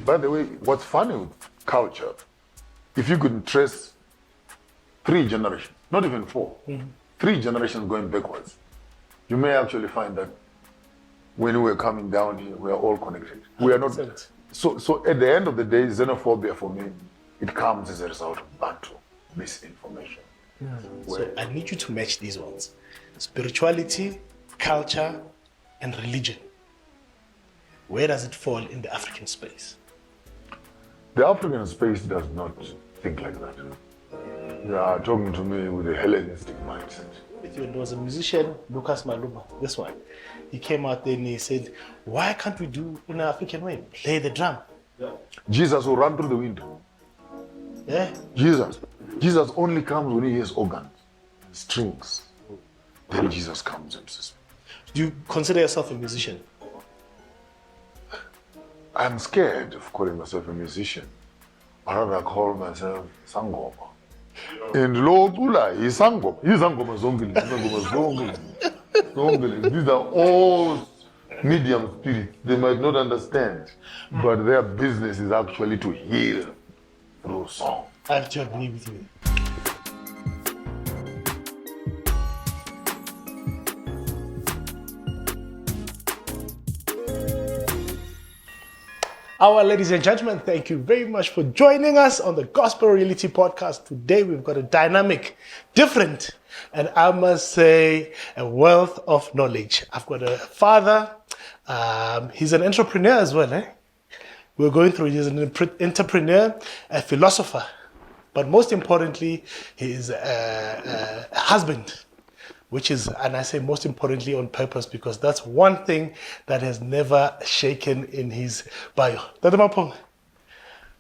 By the way, what's funny with culture, if you could trace 3 generations, not even 4, 3 generations going backwards, you may actually find that when we were coming down here, we are all connected. We are not. 100%. So at the end of the day, xenophobia for me, it comes as a result of Bantu misinformation. So I need you to match these ones: spirituality, culture, and religion. Where does it fall in the African space? The African space does not think like that. You are talking to me with a Hellenistic mindset. There was a musician, Lucas Maluma, this one. He came out there and he said, why can't we do in an African way? Play the drum. Jesus will run through the window. Yeah. Jesus only comes when he hears organs, strings. Then Jesus comes and says, Do you consider yourself a musician? I'm scared of calling myself a musician. I rather call myself Sangoma. And Lord Ula is Sangoma. He's Sangoma Zongili. These are all medium spirits. They might not understand, but their business is actually to heal through song. I have to agree with you. Our ladies and gentlemen, thank you very much for joining us on the Gospel Reality Podcast. Today we've got a dynamic, different, and I must say a wealth of knowledge. I've got a father, he's an entrepreneur as well. We're going through, he's an entrepreneur, a philosopher, but most importantly, he is a husband. Which is, and I say most importantly on purpose, because that's one thing that has never shaken in his bio. Dr. Maponga,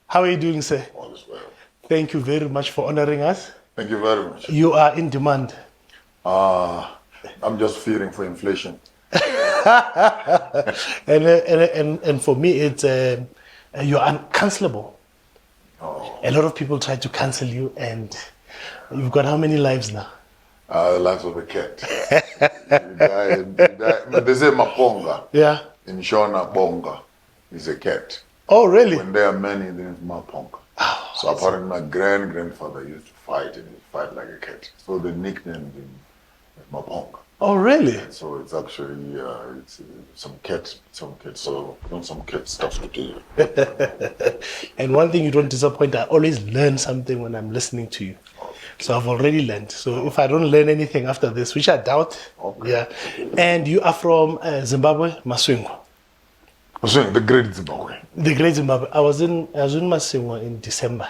how are you doing, sir? All is well. Thank you very much for honoring us. Thank you very much. You are in demand. I'm just fearing for inflation. and for me, it's you're uncancelable. Oh. A lot of people try to cancel you, and you've got how many lives now? The life of a cat. They say Maponga. Yeah. In Shona, Bonga is a cat. Oh, really? When there are many, then it's Maponga. Oh, So apparently my grandfather used to fight, and he'd fight like a cat. So they nicknamed him Maponga. Oh, really? So it's actually it's some cat stuff to do. And one thing you don't disappoint, I always learn something when I'm listening to you. So I've already learned. So if I don't learn anything after this, which I doubt, yeah. And you are from Zimbabwe, Masvingo. The Great Zimbabwe. The Great Zimbabwe. I was in Masvingo in December.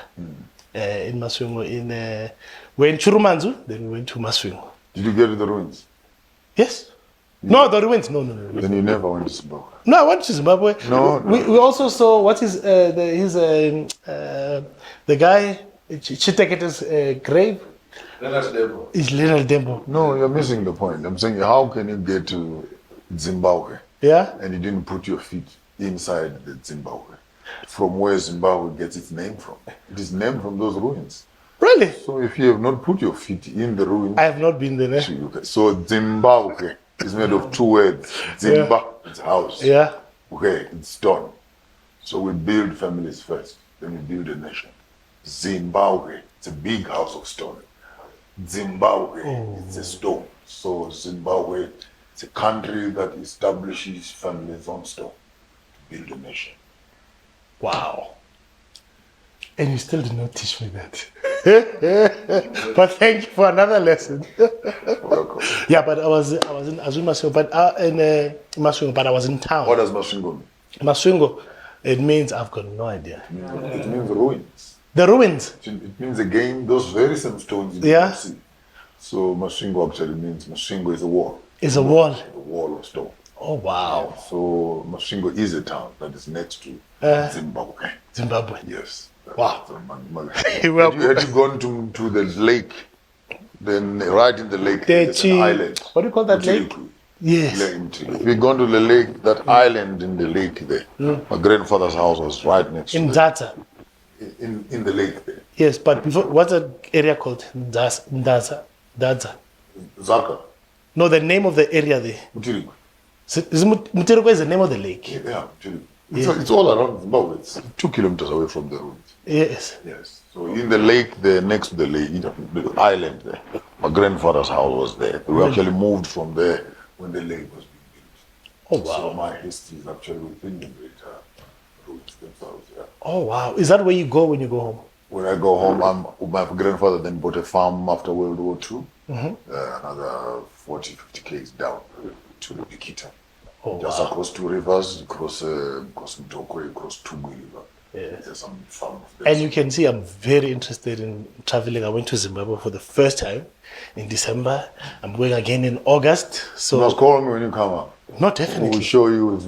In Masvingo, we're in Churumanzu, then we went to Masvingo. Did you get to the ruins? Yes. No, the ruins. No. Then you never went to Zimbabwe. No, I went to Zimbabwe. No. We also saw what is the guy. Chitekete's grave. Leonard Dembo. Is Leonard Dembo. No, you're missing the point. I'm saying, how can you get to Zimbabwe? Yeah. And you didn't put your feet inside the Zimbabwe, from where Zimbabwe gets its name from. It is named from those ruins. Really? So if you have not put your feet in the ruins, I have not been there. So Zimbabwe is made of 2 words. Zimba, it's house. Yeah. Okay, it's stone. So we build families first, then we build a nation. Zimbabwe, it's a big house of stone. Zimbabwe, it's a stone. So Zimbabwe, it's a country that establishes families on stone to build a nation. Wow. And you still did not teach me that. But thank you for another lesson. Welcome. Yeah, but I was in Masvingo, but Masvingo, but I was in town. What does Masvingo mean? Masvingo, it means I've got no idea. It means ruins. The ruins. It means again those very same stones you Yeah. see. So Masvingo actually means Masvingo is a wall. It's a wall. A wall of stone. Oh wow. So Masvingo is a town that is next to Zimbabwe. Zimbabwe. Yes. Wow. Well, had you gone to the lake, then right in the lake there's an island. What do you call that lake? Yes. If you gone to the lake, that island in the lake there, my grandfather's house was right next to Ndata. In the lake there. Yes, but before, what's that area called? Ndaza. Zaka. No, the name of the area there. Mutirikwe. Mutirikwe is the name of the lake. Yeah, Mutirikwe. It's all around Zimbabwe. It's 2 kilometers away from the road. Yes. Yes. So in the lake there, next to the lake, the island there, my grandfather's house was there. We actually moved from there when the lake was being built. Oh, wow. So my history is actually within the greater roots themselves. Yeah. Oh, wow. Is that where you go when you go home? When I go home, my grandfather then bought a farm after World War II, another 40, 50 k's down to Nikita. Oh, Just wow. across 2 rivers, across Mtokwe, across Tugwi River. Yes. There's some farms. And you can see I'm very interested in traveling. I went to Zimbabwe for the first time in December. I'm going again in August. You must So, call me when you come up. no, We'll definitely. show you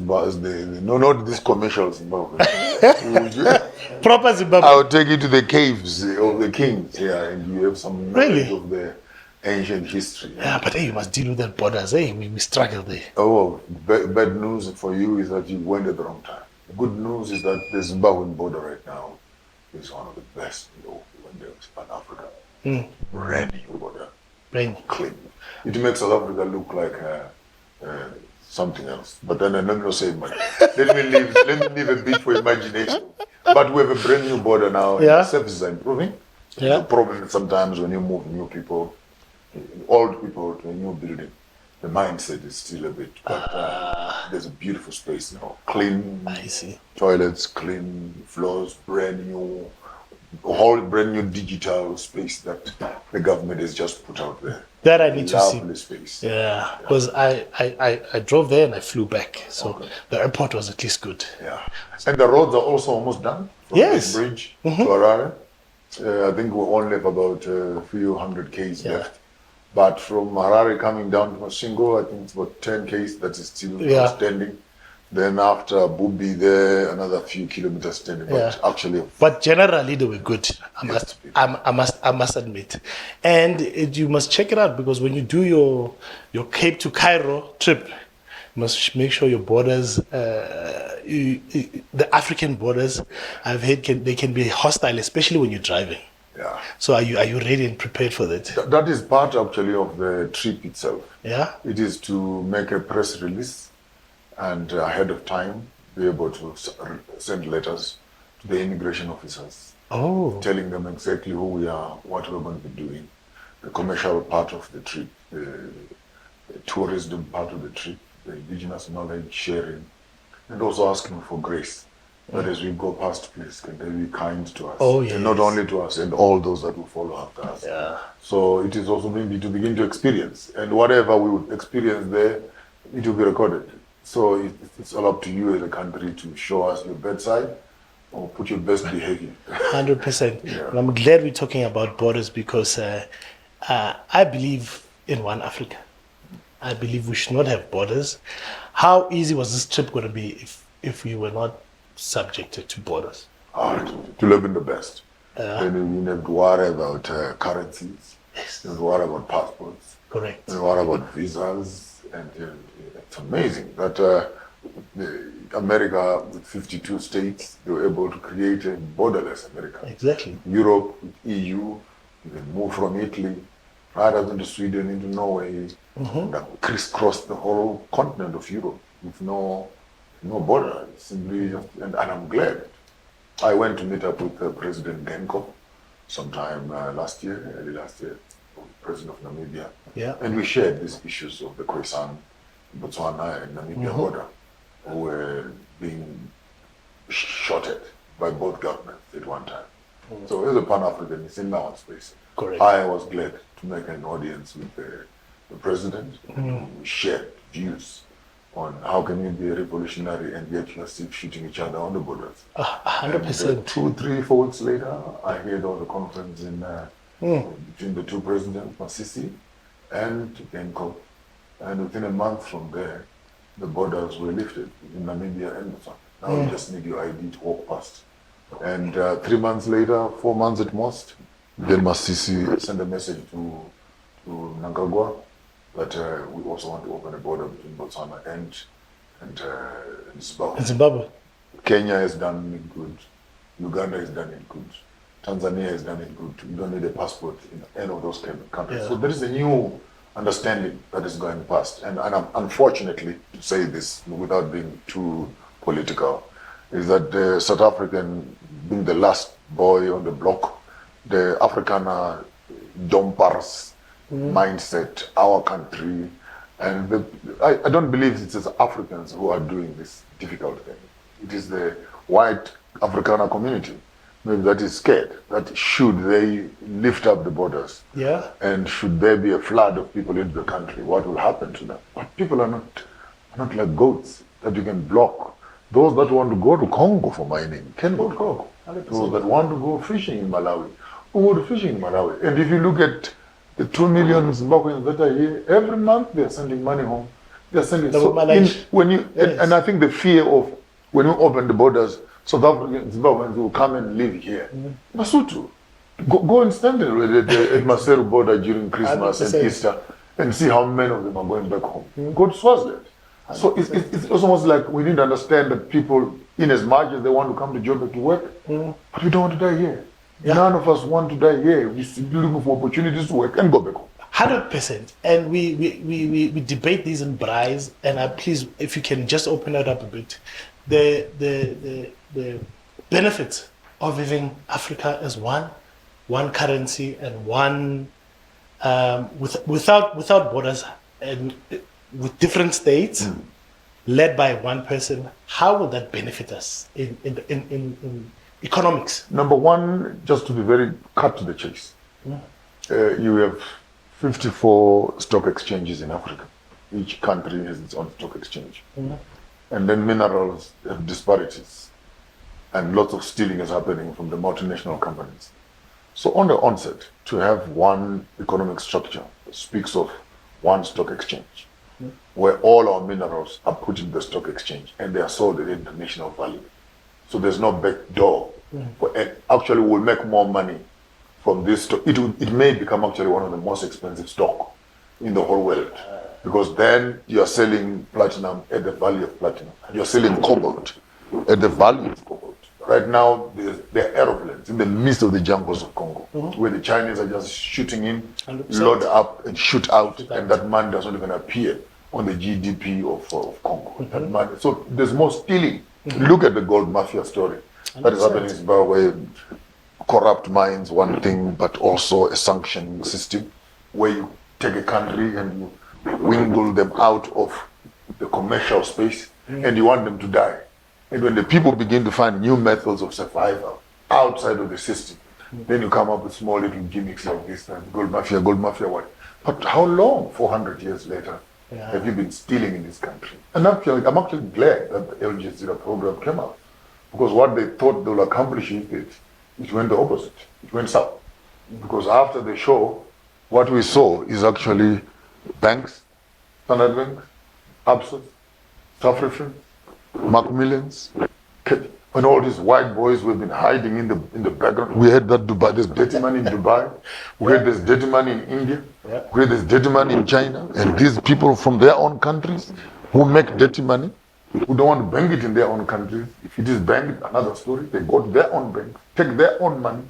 no, not this commercial Zimbabwe. Proper Zimbabwe. I'll take you to the caves of the kings here, and you have some knowledge Really? of the ancient history. Yeah, but hey, you must deal with that borders. Hey, we struggle there. Oh, bad news for you is that you went at the wrong time. Good news is that the Zimbabwean border right now is one of the best, when there's Pan-Africa. Brand new border. Brain. Clean. It makes South Africa look like something else. But then I'm not going to say much. Let me leave a bit for imagination. But we have a brand new border now. Yeah. And services are improving. Yeah. The problem is sometimes when you move new people, old people to a new building, the mindset is still a bit. But there's a beautiful space now. Clean I see. toilets, clean floors, brand new, whole brand new digital space that the government has just put out there. That I need to see. Lovely space. Yeah, because I drove there and I flew back. So the airport was at least good. Yeah. And the roads are also almost done. From Yes. this bridge to Harare. I think we only have about a few hundred k's Yeah. left. But from Harare coming down to Masvingo, I think it's about 10 k's that is still Yeah. outstanding. Then after Bubi there, another few kilometers standing. But Yeah. actually, But generally they were good. I Yes. must admit, and you must check it out because when you do your Cape to Cairo trip, you must make sure your borders, the African borders, I've heard they can be hostile, especially when you're driving. yeah. So are you ready and prepared for that? That is part actually of the trip itself. Yeah. It is to make a press release and ahead of time be able to send letters to the immigration officers Oh. telling them exactly who we are, what we're going to be doing, the commercial part of the trip, the tourism part of the trip, the indigenous knowledge sharing, and also asking for grace. That as we go past, please, can they be kind to us? Oh, And not yes. only to us, and all those that will follow after us. Yeah. So it is also maybe to begin to experience. And whatever we would experience there, it will be recorded. So it's all up to you as a country to show us your bedside or put your best behavior. 100%. Yeah. And I'm glad we're talking about borders because I believe in one Africa. I believe we should not have borders. How easy was this trip going to be if we were not subjected to borders? To live in the best. Then you don't have to worry about currencies. Yes. You don't have to worry about passports. Correct. You don't worry about visas. And it's amazing that America, with 52 states, they were able to create a borderless America. Exactly. Europe, with EU, you can move from Italy right up into Sweden, into Norway, and crisscross the whole continent of Europe with no border. Simply, and I'm glad. I went to meet up with President Genko sometime early last year, President of Namibia. Yeah. And we shared these issues of the Khoisan, Botswana, and Namibia border, who were being shot at by both governments at one time. So as a Pan-Africanist in my own space, Correct. I was glad to make an audience with the president. We shared views on how can you be a revolutionary and yet you are still shooting each other on the borders. 100%. And, 2, 3, 4 weeks later, I heard of the conference in between the two presidents, Masisi and Genko. And within a month from there, the borders were lifted in Namibia and Botswana. Now you just need your ID to walk past. And 3 months later, 4 months at most, then Masisi sent a message to Mnangagwa that we also want to open a border between Botswana and Zimbabwe. Zimbabwe. Kenya has done it good. Uganda has done it good. Tanzania has done it good. You don't need a passport in any of those countries. Yeah. So there is a new understanding that is going past. And unfortunately, to say this without being too political, is that the South African, being the last boy on the block, the Afrikaner Dompars mindset, our country, and I don't believe it's the Africans who are doing this difficult thing. It is the white Afrikaner community, maybe that is scared that should they lift up the borders, and should there be a flood of people into the country, what will happen to them? But people are not like goats that you can block. Those that want to go to Congo for mining can go to Congo. 100%. Those that want to go fishing in Malawi, will go to fishing in Malawi. And if you look at the 2 million Zimbabweans that are here, every month they are sending money home. They are sending. And I think the fear of when you open the borders, South African Zimbabweans will come and live here. Masutu, go and stand at Maseru border during Christmas 100%. And Easter and see how many of them are going back home. Go to Swaziland. 100%. So it's almost like we need to understand that people, in as much as they want to come to Joburg to work, but we don't want to die here. None of us want to die here. We're looking for opportunities to work and go back home. 100%. And we debate these in braais, and please, if you can just open it up a bit, the benefits of having Africa as one currency and one without borders and with different states led by one person. How will that benefit us in economics? Number one, just to be very cut to the chase, you have 54 stock exchanges in Africa. Each country has its own stock exchange. And then minerals have disparities. And lots of stealing is happening from the multinational companies. So on the onset, to have one economic structure speaks of one stock exchange, where all our minerals are put in the stock exchange and they are sold at international value. So there's no back door. Actually, we'll make more money from this stock. It may become actually one of the most expensive stock in the whole world, because then you're selling platinum at the value of platinum. You're selling cobalt at the value of cobalt. Right now, there are aeroplanes in the midst of the jungles of Congo, where the Chinese are just shooting in, 100%. Load up and shoot out, and that money doesn't even appear on the GDP of Congo. That money. So there's more stealing. Look at the gold mafia story. 100%. That is happening in Zimbabwe. Corrupt mines, one thing, but also a sanctioning system where you take a country and you wingle them out of the commercial space and you want them to die. And when the people begin to find new methods of survival outside of the system, then you come up with small little gimmicks like this, gold mafia, what? But how long, 400 years later, have you been stealing in this country? And I'm actually glad that the Al Jazeera program came out, because what they thought they will accomplish it went the opposite. It went south. Because after the show, what we saw is actually banks, Standard Bank, Absa, South African, Macmillans, and all these white boys who have been hiding in the background. We had that Dubai, there's dirty money in Dubai. We had there's dirty money in India. We had there's dirty money in China. And these people from their own countries who make dirty money, who don't want to bank it in their own countries. If it is banked, another story. They go to their own bank, take their own money,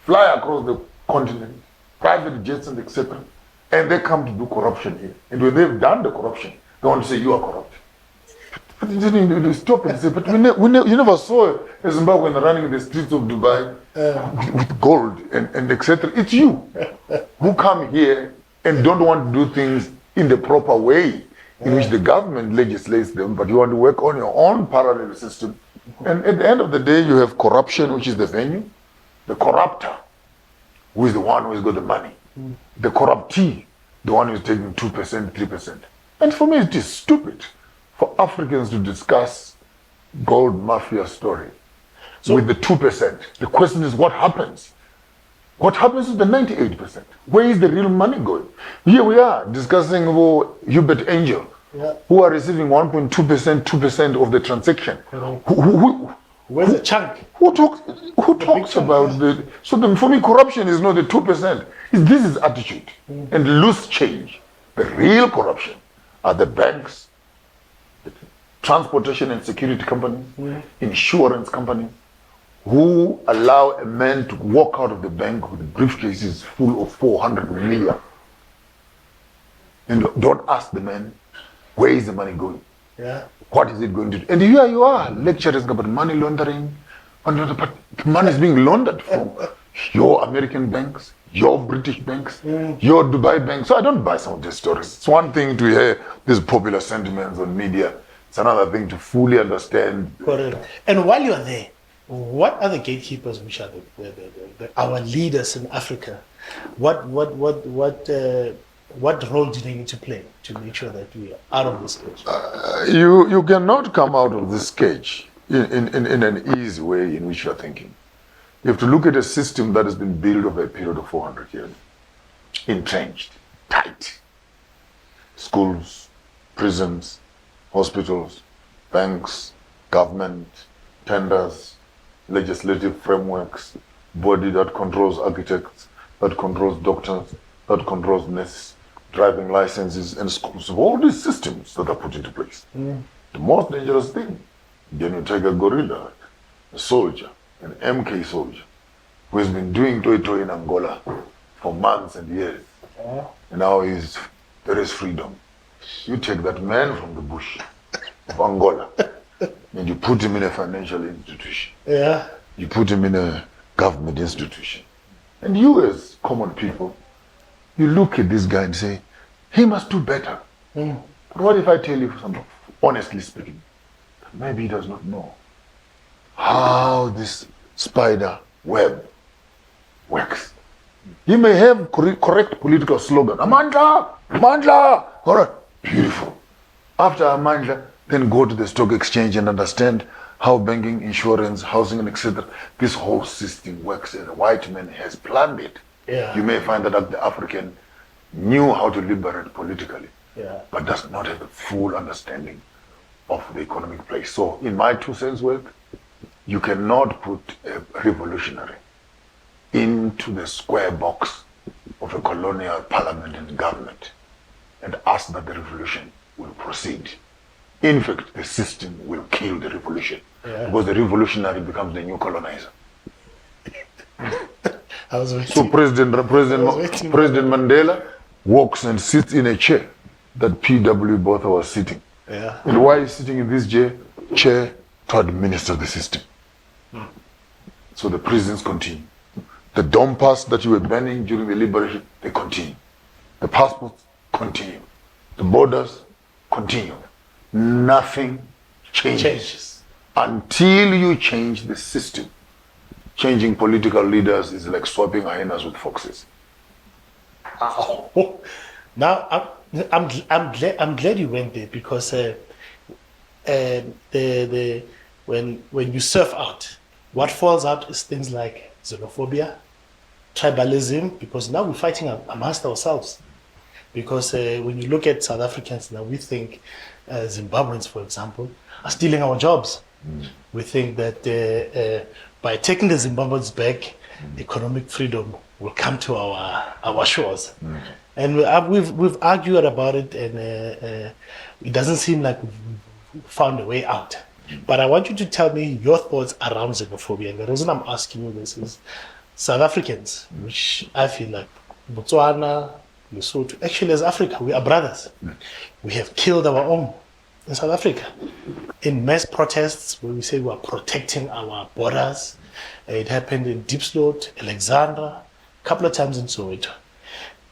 fly across the continent, private jets and etc. And they come to do corruption here. And when they've done the corruption, they want to say you are corrupt. But you stop and say, but you never saw a Zimbabwean running in the streets of Dubai with gold and etc. It's you who come here and don't want to do things in the proper way in which the government legislates them, but you want to work on your own parallel system. And at the end of the day, you have corruption, which is the venue, the corruptor, who is the one who has got the money, the corruptee, the one who is taking 2%, 3%. And for me, it is stupid for Africans to discuss gold mafia story with the 2%. The question is, what happens? What happens to the 98%? Where is the real money going? Here we are discussing Hubert Angel, who are receiving 1.2%, 2% of the transaction. Where's the chunk? Who talks about the... So for me, corruption is not the 2%. This is attitude and loose change. The real corruption are the banks, the transportation and security companies, insurance companies, who allow a man to walk out of the bank with briefcases full of 400 million. And don't ask the man, where is the money going? What is it going to do? And here you are, lecturing about money laundering, but money is being laundered from your American banks, your British banks, your Dubai banks. So I don't buy some of these stories. It's one thing to hear these popular sentiments on media. It's another thing to fully understand. Correct. And while you're there, what are the gatekeepers, which are our leaders in Africa? What role do they need to play to make sure that we are out of this cage? You cannot come out of this cage in an easy way in which you're thinking. You have to look at a system that has been built over a period of 400 years, entrenched, tight. Schools, prisons, hospitals, banks, government, tenders, legislative frameworks, body that controls architects, that controls doctors, that controls nurses, driving licenses and schools. All these systems that are put into place. The most dangerous thing, then you take a gorilla, a soldier, an MK soldier, who has been doing toy in Angola for months and years. And now there is freedom. You take that man from the bush of Angola and you put him in a financial institution. Yeah. You put him in a government institution. And you as common people, you look at this guy and say, he must do better. But what if I tell you, honestly speaking, that maybe he does not know how this spider web works. He may have correct political slogan, Amandla, Amandla, all right, beautiful. After Amandla, then go to the stock exchange and understand how banking, insurance, housing, and etc. This whole system works, and the white man has planned it. Yeah. You may find that the African knew how to liberate politically, but does not have a full understanding of the economic place. So, in my 2 cents worth, you cannot put a revolutionary into the square box of a colonial parliament and government and ask that the revolution will proceed. In fact, the system will kill the revolution because the revolutionary becomes the new colonizer. I was waiting. So President Mandela walks and sits in a chair that P.W. Botha was sitting. Yeah. And why is sitting in this chair? To administer the system. So the prisons continue. The dompas that you were banning during the liberation, they continue. The passports continue. The borders continue. Nothing changes until you change the system. Changing political leaders is like swapping hyenas with foxes. Oh. Now I'm glad you went there, because when you surf out, what falls out is things like xenophobia, tribalism, because now we're fighting amongst ourselves. Because when you look at South Africans now, we think Zimbabweans, for example, are stealing our jobs. We think that by taking the Zimbabweans back, economic freedom will come to our shores. And we've argued about it, and it doesn't seem like we've found a way out. But I want you to tell me your thoughts around xenophobia. And the reason I'm asking you this is South Africans, which I feel like Botswana, Lesotho, actually as Africa, we are brothers. We have killed our own in South Africa in mass protests where we say we are protecting our borders. It happened in Diepsloot, Alexandra, a couple of times in Soweto.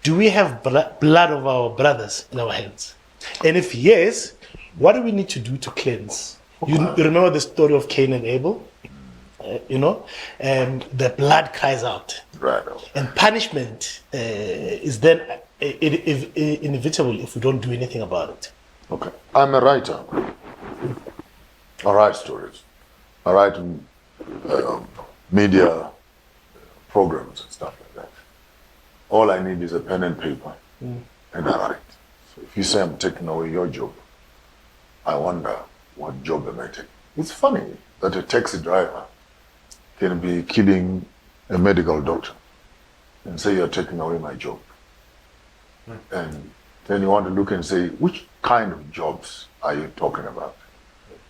Do we have blood of our brothers in our hands? And if yes, what do we need to do to cleanse? You remember the story of Cain and Abel? The blood cries out. Right. And punishment is then inevitable if we don't do anything about it. Okay. I'm a writer. I write stories. I write media programs and stuff like that. All I need is a pen and paper, and I write. So if you say I'm taking away your job, I wonder what job am I taking? It's funny that a taxi driver can be killing a medical doctor and say you're taking away my job. And then you want to look and say, which kind of jobs are you talking about?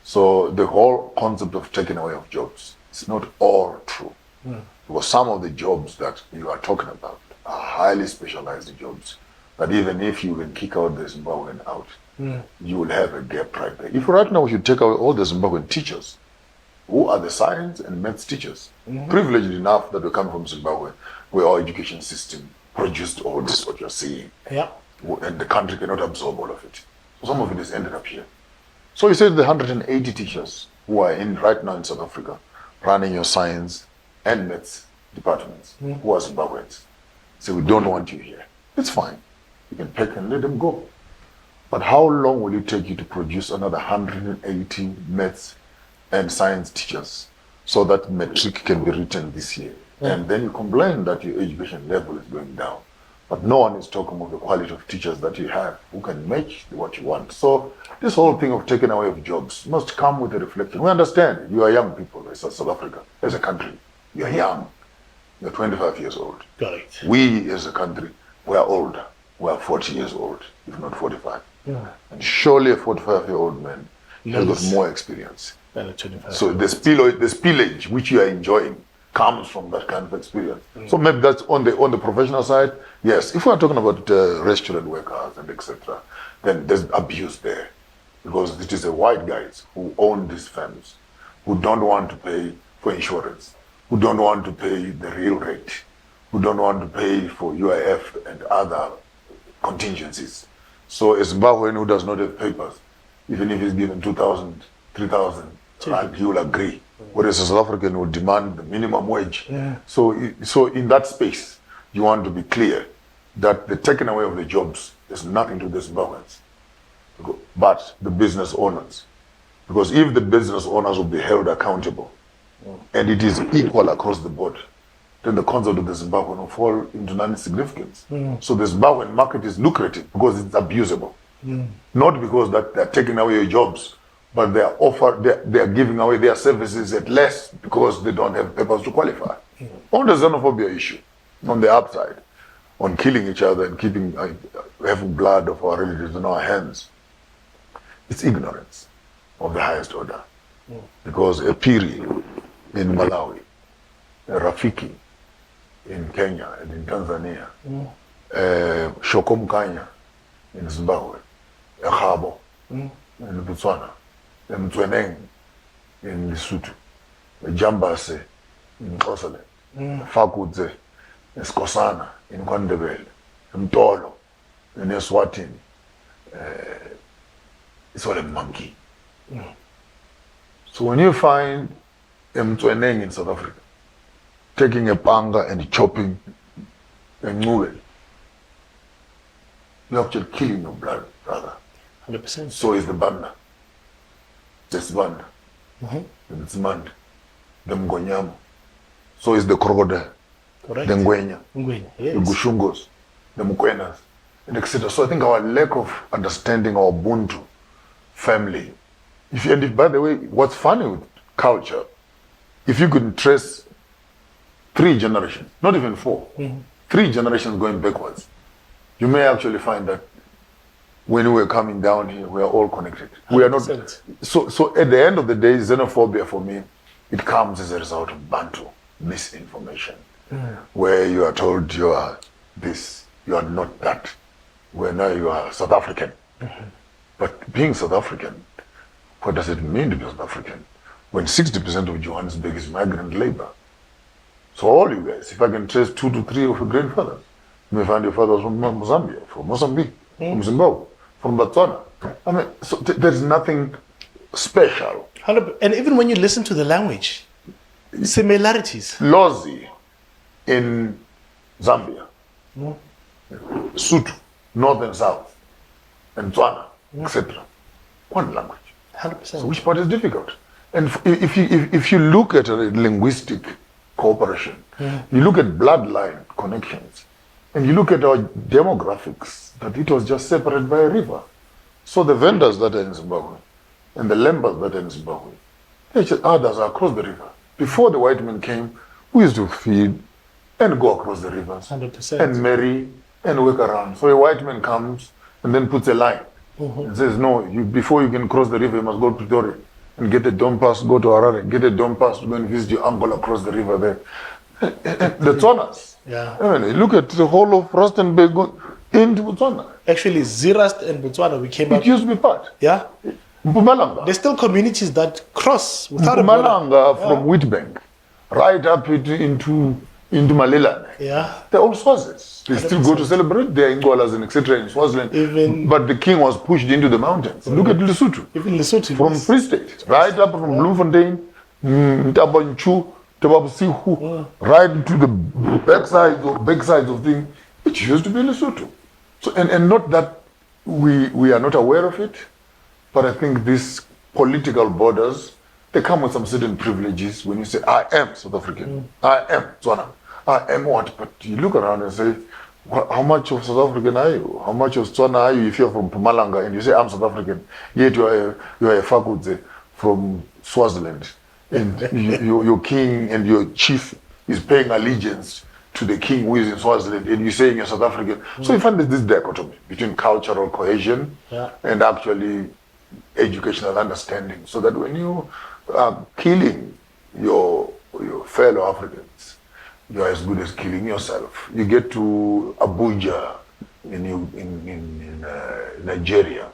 So the whole concept of taking away of jobs is not all true. Because some of the jobs that you are talking about are highly specialized jobs that even if you can kick out the Zimbabwean out, you will have a gap right there. If right now we should take away all the Zimbabwean teachers, who are the science and maths teachers, privileged enough that we come from Zimbabwe, where our education system produced all this, what you're seeing. Yeah. And the country cannot absorb all of it. So some of it has ended up here. So you said the 180 teachers who are in right now in South Africa, running your science and maths departments, who are Zimbabweans, say we don't want you here. It's fine. You can pack and let them go. But how long will it take you to produce another 180 maths and science teachers so that metric can be written this year? And then you complain that your education level is going down. But no one is talking of the quality of teachers that you have who can match what you want. So this whole thing of taking away of jobs must come with a reflection. We understand you are young people as South Africa, as a country. You are young. You're 25 years old. Got it. We as a country, we are older. We are 40 years old, if not 45. Yeah. And surely a 45-year-old man has got Yes. more experience. Than a 25. So the spillage which you are enjoying comes from that kind of experience. So maybe that's on the professional side. Yes, if we are talking about restaurant workers and etc., then there's abuse there, because it is the white guys who own these firms, who don't want to pay for insurance, who don't want to pay the real rate, who don't want to pay for UIF and other contingencies. So a Zimbabwean who does not have papers, even if he's given 2,000, 3,000, and he will agree. Whereas a South African will demand the minimum wage. Yeah. So in that space, you want to be clear that the taking away of the jobs is nothing to the Zimbabweans, but the business owners. Because if the business owners will be held accountable, and it is equal across the board, then the concept of the Zimbabwean will fall into non-significance. So the Zimbabwean market is lucrative because it's abusable. Not because that they're taking away your jobs, but they are giving away their services at less because they don't have papers to qualify. On the xenophobia issue, on the upside, on killing each other and keeping having blood of our relatives in our hands, it's ignorance of the highest order. Because a Piri in Malawi, a Rafiki in Kenya and in Tanzania, Shokomkanya in Zimbabwe, a Khabo in Botswana, a Mtweneng in Lesotho, a Jambase in Xhosa, Fakudze in Skosana in Kwandebele, a Mtolo in Eswatini. It's all a monkey. So when you find a Mtweneng in South Africa taking a panga and chopping a ngube, you're actually killing your brother. 100%. So is the Banda, the Sibanda, the Mtsimande, the Mgonyamo. So is the crocodile, Correct. the Ngwenya, Ngwenya, the yes. Gushungos, the Mukwenas, and etc. So I think our lack of understanding our Ubuntu family. And by the way, what's funny with culture, if you could trace 3 generations, not even 4, 3 generations going backwards, you may actually find that when we were coming down here, we are all connected. We are not. 100%. So at the end of the day, xenophobia for me, it comes as a result of Bantu misinformation, where you are told you are this, you are not that, where now you are South African. But being South African, what does it mean to be South African when 60% of Johannesburg is migrant labor? So all you guys, if I can trace 2 to 3 of your grandfathers, you may find your fathers from Zambia, from Mozambique, from Zimbabwe, from Botswana. I mean, so there's nothing special. 100%. And even when you listen to the language, similarities. Lozi in Zambia, Sotho, north and south, and Tswana, etc. One language. 100%. So which part is difficult? And if you look at a linguistic cooperation, you look at bloodline connections, and you look at our demographics, that it was just separated by a river. So the vendors that are in Zimbabwe and the lambers that are in Zimbabwe, others are across the river. Before the white men came, we used to feed and go across the rivers 100%. and marry and work around. So a white man comes and then puts a line and says, no, before you can cross the river, you must go to Pretoria and get a dome pass, go to Harare, get a dome pass to go and visit your uncle across the river there. And the Tswanas. Yeah. I mean, look at the whole of Rustenburg. into Botswana. Actually, Zeerust and Botswana, we came It up. used to be part. Yeah. Mpumalanga. There's still communities that cross without a border. Mpumalanga from Witbank, right up into Malelane. Yeah. They're all Swazis. They still go to celebrate their Ngolas and etc. in Swaziland. But the king was pushed into the mountains. Look at Lesotho. Even Lesotho. From Free State, right up from Bloemfontein, Ntabanchu, Tababusihu, right to the backsides of things. It used to be Lesotho. So, and not that we are not aware of it, but I think these political borders, they come with some certain privileges. When you say, I am South African, I am Tswana, I am what? But you look around and say, well, how much of South African are you? How much of Tswana are you if you're from Mpumalanga and you say, I'm South African, yet you are a Fakudze from Swaziland. And your king and your chief is paying allegiance to the king who is in Swaziland, and you're saying you're South African. So you find this dichotomy between cultural cohesion and actually educational understanding, so that when you are killing your fellow Africans, you are as good as killing yourself. You get to Abuja in Nigeria,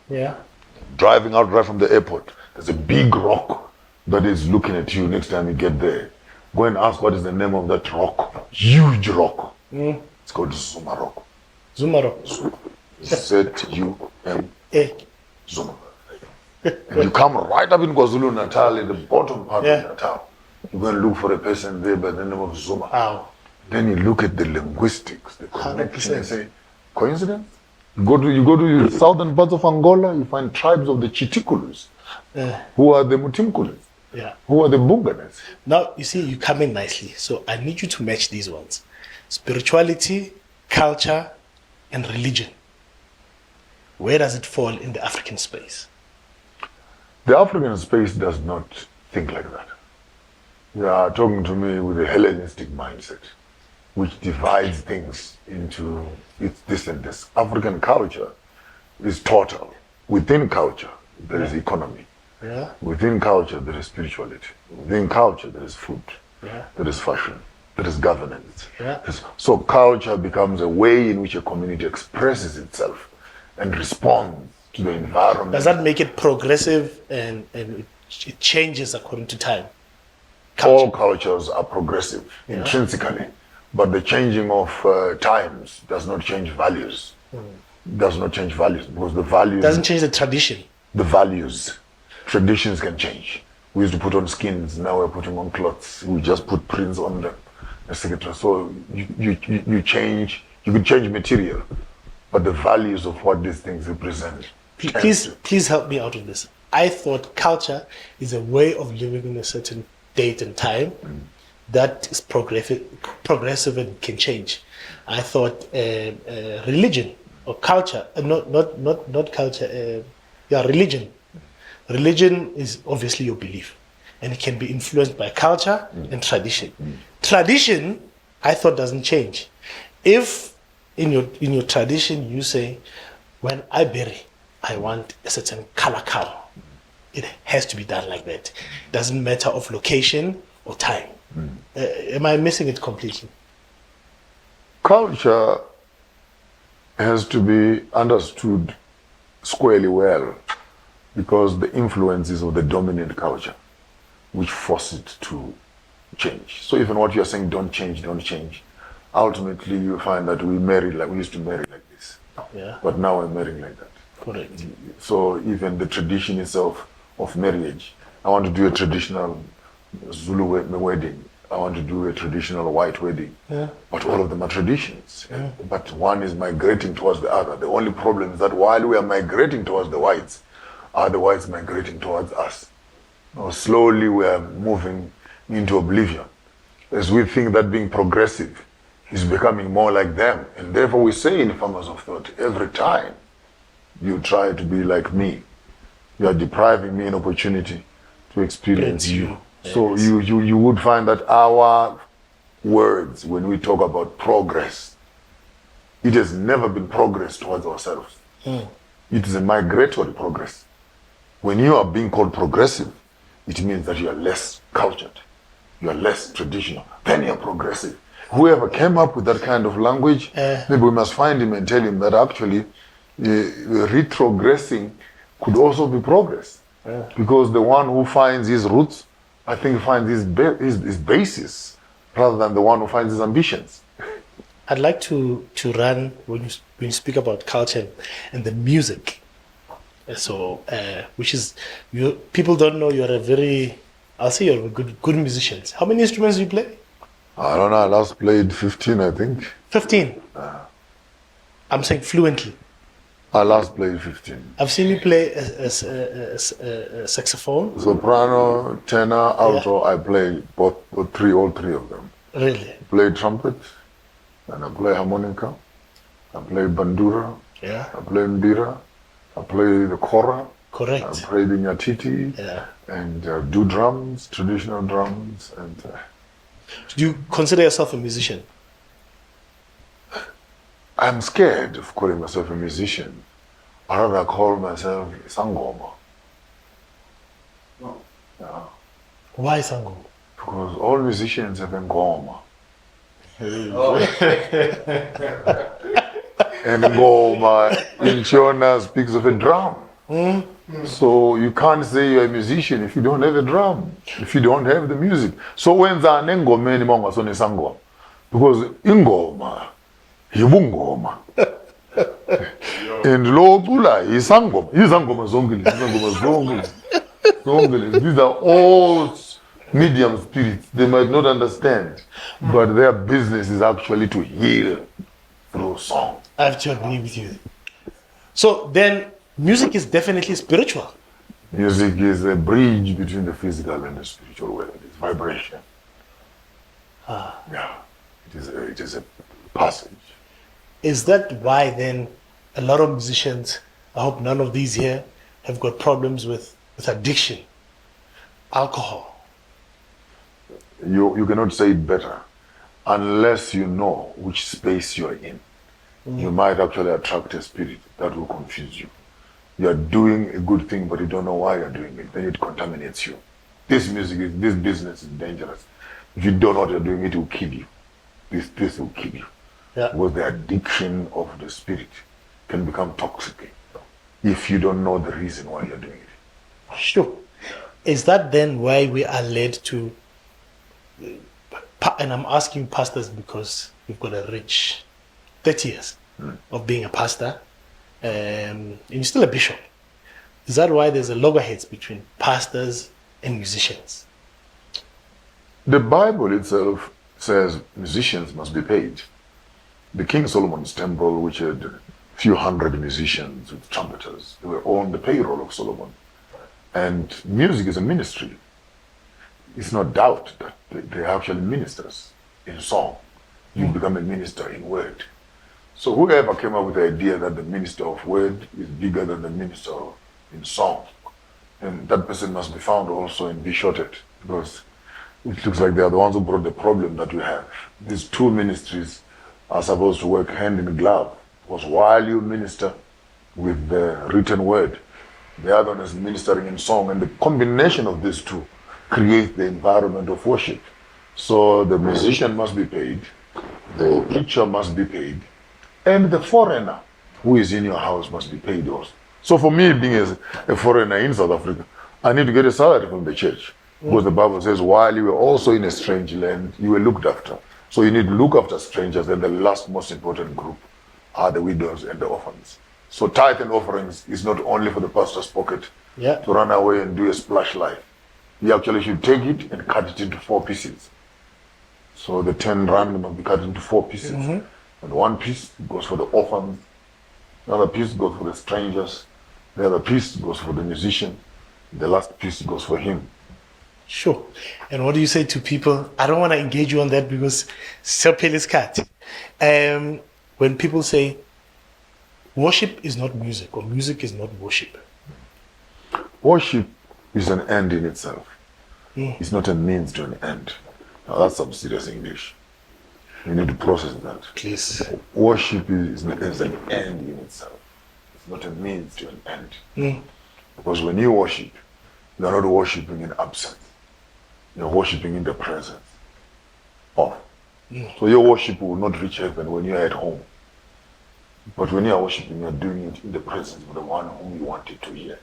driving out right from the airport, there's a big rock that is looking at you next time you get there. Go and ask what is the name of that rock. Huge rock. It's called Zuma Rock. Zuma Rock. Z-U-M-A. Zuma. And you come right up in KwaZulu-Natal, in the bottom part of Natal. You go and look for a person there by the name of Zuma. Wow. Then you look at the linguistics, the connection, and say, coincidence? You go to the southern parts of Angola, you find tribes of the Chitikulus, who are the Mutimkulus. Who are the Bunganas? Now, you see, you come in nicely. So I need you to match these ones. Spirituality, culture, and religion. Where does it fall in the African space? The African space does not think like that. You are talking to me with a Hellenistic mindset, which divides things into it's this and this. African culture is total. Within culture, there is economy. Within culture, there is spirituality. Within culture, there is food. There is fashion. There is governance. So culture becomes a way in which a community expresses itself and responds to the environment. Does that make it progressive and it changes according to time? Culture. All cultures are progressive intrinsically, but the changing of times does not change values. Does not change values, because the values doesn't change the tradition. The values. Traditions can change. We used to put on skins, now we're putting on clothes. We just put prints on them, etc. So you change, you can change material, but the values of what these things represent. Please help me out with this. I thought culture is a way of living in a certain date and time that is progressive and can change. I thought religion or culture, not culture, religion. Religion is obviously your belief, and it can be influenced by culture and tradition. Tradition, I thought, doesn't change. If in your tradition you say, when I bury, I want a certain color cow, it has to be done like that. It doesn't matter of location or time. Am I missing it completely? Culture has to be understood squarely well, because the influences of the dominant culture which force it to change. So even what you're saying, don't change, ultimately you find that we used to marry like this. But now we're marrying like that. Correct. So even the tradition itself of marriage, I want to do a traditional Zulu wedding, I want to do a traditional white wedding, but all of them are traditions. But one is migrating towards the other. The only problem is that while we are migrating towards the whites, are the whites migrating towards us? Or slowly we are moving into oblivion, as we think that being progressive is becoming more like them. And therefore we say in Farmers of Thought, every time you try to be like me, you are depriving me an opportunity to experience you. So you would find that our words, when we talk about progress, it has never been progress towards ourselves. It is a migratory progress. When you are being called progressive, it means that you are less cultured, you are less traditional, then you are progressive. Whoever came up with that kind of language, maybe we must find him and tell him that actually retrogressing could also be progress. Because the one who finds his roots, I think finds his basis rather than the one who finds his ambitions. I'd like to run when you speak about culture and the music. So, which is people don't know you're a very, I'll say you're a good musician. How many instruments do you play? I don't know. I last played 15, I think. 15. I'm saying fluently. I last played 15. I've seen you play a saxophone. Soprano, tenor, alto. I play all three of them. Really? I play trumpet, and I play harmonica. I play bandura. Yeah. I play mbira. I play the kora. Correct. I play the nyatiti. Yeah. And do drums, traditional drums, and. Do you consider yourself a musician? I'm scared of calling myself a musician. I rather call myself sangoma. Oh. Yeah. Why sangoma? Because all musicians have a ngoma. And ngoma in Shona speaks of a drum. So you can't say you're a musician if you don't have a drum, if you don't have the music. So when the ngoma ni monga so ni sangoma, because ingoma yibungoma. And lo cula isangoma zonke. These are all medium spirits. They might not understand, but their business is actually to heal through song. I have to agree with you. So then, music is definitely spiritual. Music is a bridge between the physical and the spiritual world. It's vibration. Yeah, it is a passage. Is that why then a lot of musicians, I hope none of these here, have got problems with addiction, alcohol? You cannot say it better unless you know which space you're in. You might actually attract a spirit that will confuse you. You are doing a good thing, but you don't know why you're doing it. Then it contaminates you. This business is dangerous. If you don't know what you're doing, it will kill you. This will kill you. Yeah. Because the addiction of the spirit can become toxic if you don't know the reason why you're doing it. Sure. Is that then why we are led to, and I'm asking pastors because we've got a rich 30 years of being a pastor, and you're still a bishop. Is that why there's a loggerheads between pastors and musicians? The Bible itself says musicians must be paid. The King Solomon's temple, which had a few hundred musicians with trumpeters, they were on the payroll of Solomon. And music is a ministry. It's no doubt that they're actually ministers in song. You become a minister in word. So whoever came up with the idea that the minister of word is bigger than the minister in song, and that person must be found also and be shorted, because it looks like they are the ones who brought the problem that we have. These two ministries are supposed to work hand in glove, because while you minister with the written word, the other one is ministering in song, and the combination of these two creates the environment of worship. So the musician must be paid, the preacher must be paid, and the foreigner who is in your house must be paid also. So for me, being a foreigner in South Africa, I need to get a salary from the church, because the Bible says, while you were also in a strange land, you were looked after. So you need to look after strangers, and the last most important group are the widows and the orphans. So tithe and offerings is not only for the pastor's pocket to run away and do a splash life. You actually should take it and cut it into 4 pieces. So the 10 rand must be cut into 4 pieces. And one piece goes for the orphans, the other piece goes for the strangers, the other piece goes for the musician, the last piece goes for him. Sure. And what do you say to people? I don't want to engage you on that because Sepel is cut. When people say worship is not music or music is not worship. Worship is an end in itself. It's not a means to an end. Now that's some serious English. You need to process that. Please. Worship is an end in itself. It's not a means to an end. Because when you worship, you're not worshiping in absence. You're worshiping in the presence of. So your worship will not reach heaven when you're at home. But when you are worshiping, you're doing it in the presence of the one whom you wanted to hear.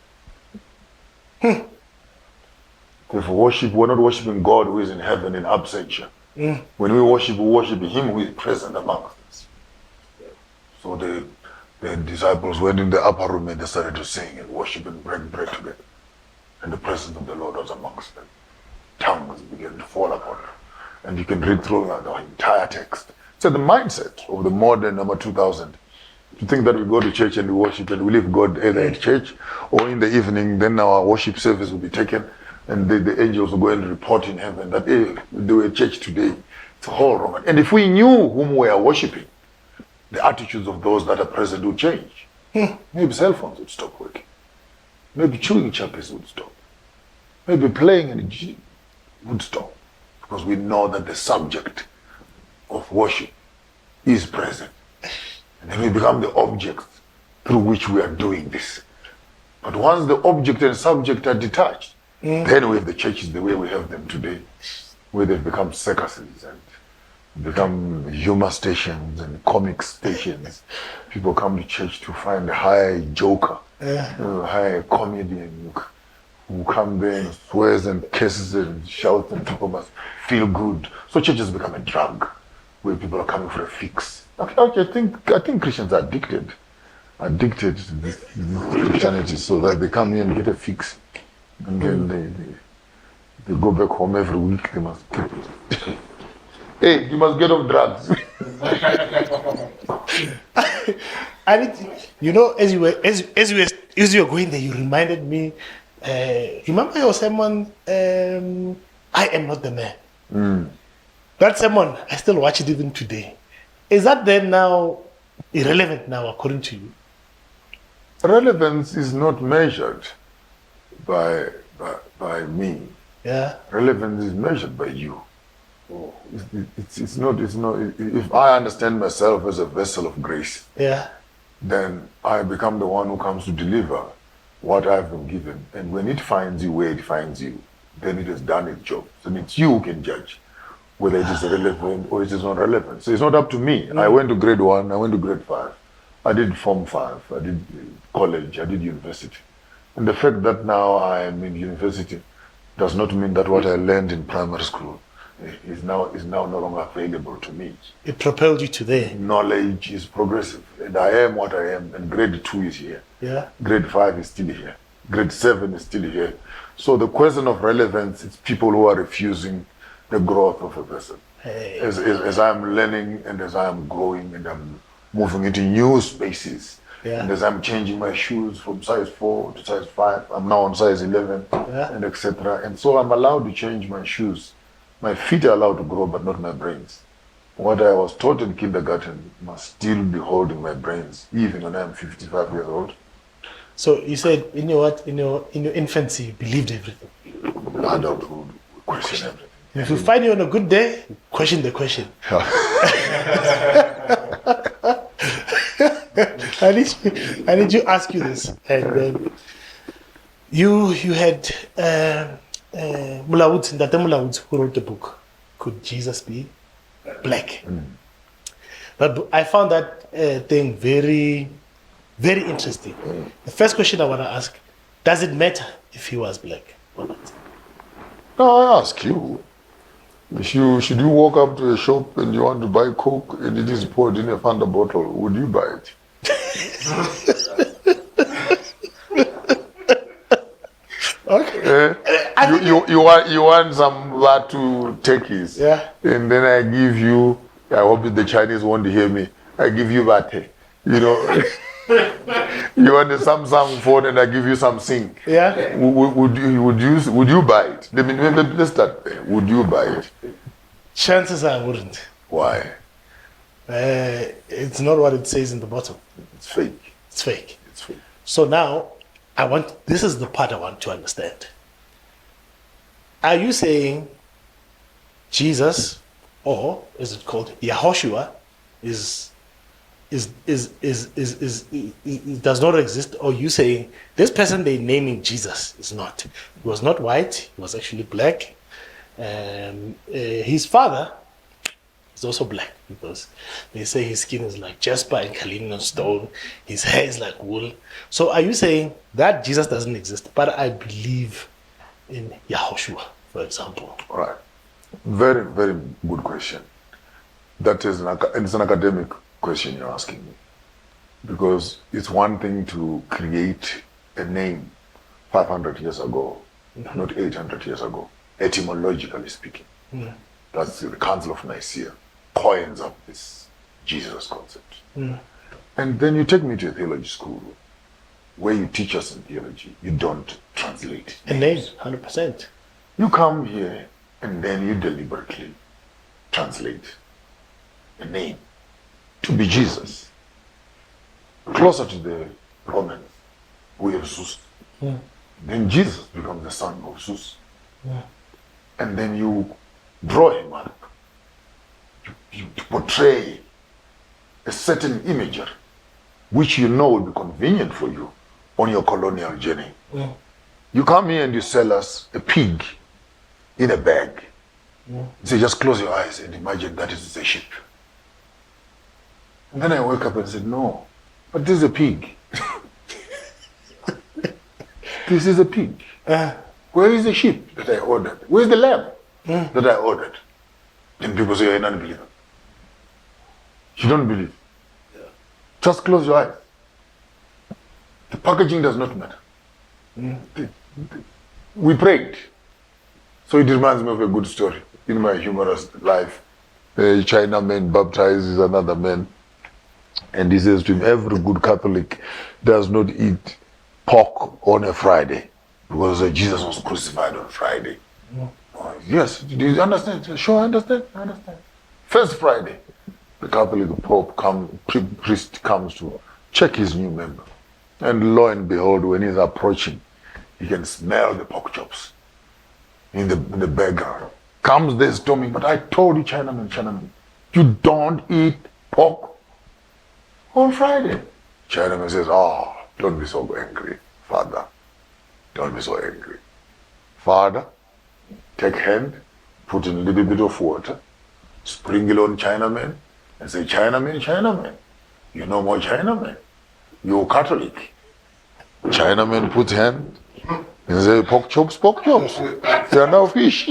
If we worship, we're not worshiping God who is in heaven in absentia. When we worship Him who is present amongst us. So the disciples went in the upper room and they started to sing and worship and break bread together. And the presence of the Lord was amongst them. Tongues began to fall upon them. And you can read through the entire text. So the mindset of the modern number 2000, to think that we go to church and we worship and we leave God either at church or in the evening, then our worship service will be taken and the angels will go and report in heaven that, hey, they were at church today. It's all wrong. And if we knew whom we are worshiping, the attitudes of those that are present would change. Maybe cell phones would stop working. Maybe chewing chappies would stop. Maybe playing in the gym would stop. Because we know that the subject of worship is present. And then we become the object through which we are doing this. But once the object and subject are detached, then we have the churches the way we have them today, where they've become circuses and become humor stations and comic stations. People come to church to find a high joker, a high comedian who come there and swears and curses and shouts and people must feel good. So church has become a drug where people are coming for a fix. Okay, I think Christians are addicted to this Christianity, so that they come here and get a fix. And then they go back home every week. They must hey, you must get off drugs. As you were going there, you reminded me. Remember your sermon? I am not the man. That sermon, I still watch it even today. Is that then now irrelevant now, according to you? Relevance is not measured by me. Yeah. Relevance is measured by you. It's not. If I understand myself as a vessel of grace, then I become the one who comes to deliver what I've been given. And when it finds you where it finds you, then it has done its job. So it's you who can judge whether it is relevant or it is not relevant. So it's not up to me. I went to grade 1, I went to grade 5. I did Form 5, I did college, I did university. And the fact that now I am in university does not mean that what I learned in primary school is now no longer available to me. It propelled you to there. Knowledge is progressive, and I am what I am, and grade 2 is here. Yeah. Grade 5 is still here. Grade 7 is still here. So the question of relevance is people who are refusing the growth of a person. Hey. As I'm learning and as I'm growing and I'm moving into new spaces, and as I'm changing my shoes from size 4 to size 5, I'm now on size 11, and etc. And so I'm allowed to change my shoes. My feet are allowed to grow, but not my brains. What I was taught in kindergarten must still be holding my brains, even when I'm 55 years old. So you said in your infancy you believed everything. Adulthood, question everything. If you find you on a good day, question the question. I need to ask you this. And you had Ndate Mulawuds who wrote the book, Could Jesus Be Black? But I found that thing very, very interesting. The first question I want to ask, does it matter if he was black or not? No, I ask you. Should you walk up to a shop and you want to buy Coke and it is poured in a Fanta bottle, would you buy it? Okay. You want some Latu techies, and then I give you, I hope the Chinese want to hear me, I give you Vate. You want a Samsung phone and I give you some Sing. Yeah. Would you buy it? Let's start there. Would you buy it? Chances I wouldn't. Why? It's not what it says in the bottle. It's fake. It's fake. It's fake. So now, this is the part I want to understand. Are you saying Jesus, or is it called Yahoshua, does not exist, or you saying this person they naming Jesus is not? He was not white. He was actually black. His father He's also black because they say his skin is like jasper and Kalino stone. His hair is like wool. So are you saying that Jesus doesn't exist, but I believe in Yahushua, for example? All right. Very, very good question. That is it's an academic question you're asking me. Because it's one thing to create a name 500 years ago, not 800 years ago, etymologically speaking. That's the Council of Nicaea coins up this Jesus concept. And then you take me to a theology school where you teach us in theology, you don't translate. A name, 100%. You come here and then you deliberately translate a name to be Jesus. Closer to the Romans, we have Zeus. Then Jesus becomes the son of Zeus. And then you draw him up. You portray a certain imagery, which you know will be convenient for you on your colonial journey. You come here and you sell us a pig in a bag. You say, just close your eyes and imagine that is a sheep. And then I wake up and said, no, but this is a pig. This is a pig. Where is the sheep that I ordered? Where is the lamb that I ordered? Then people say, you're an unbeliever. You don't believe. Just close your eyes. The packaging does not matter. We prayed. So it reminds me of a good story. In my humorous life, a Chinaman baptizes another man. And he says to him, every good Catholic does not eat pork on a Friday because Jesus was crucified on Friday. Oh, yes, do you understand? Sure, I understand. First Friday, the Catholic priest comes to check his new member. And lo and behold, when he's approaching, he can smell the pork chops in the background. Comes there storming, but I told you, Chinaman, you don't eat pork on Friday. Chinaman says, oh, don't be so angry, Father. Don't be so angry. Father, take hand, put in a little bit of water, sprinkle on Chinaman, and say, Chinaman, you know more Chinaman. You're Catholic. Chinaman put hand and say, pork chops. They are now fish.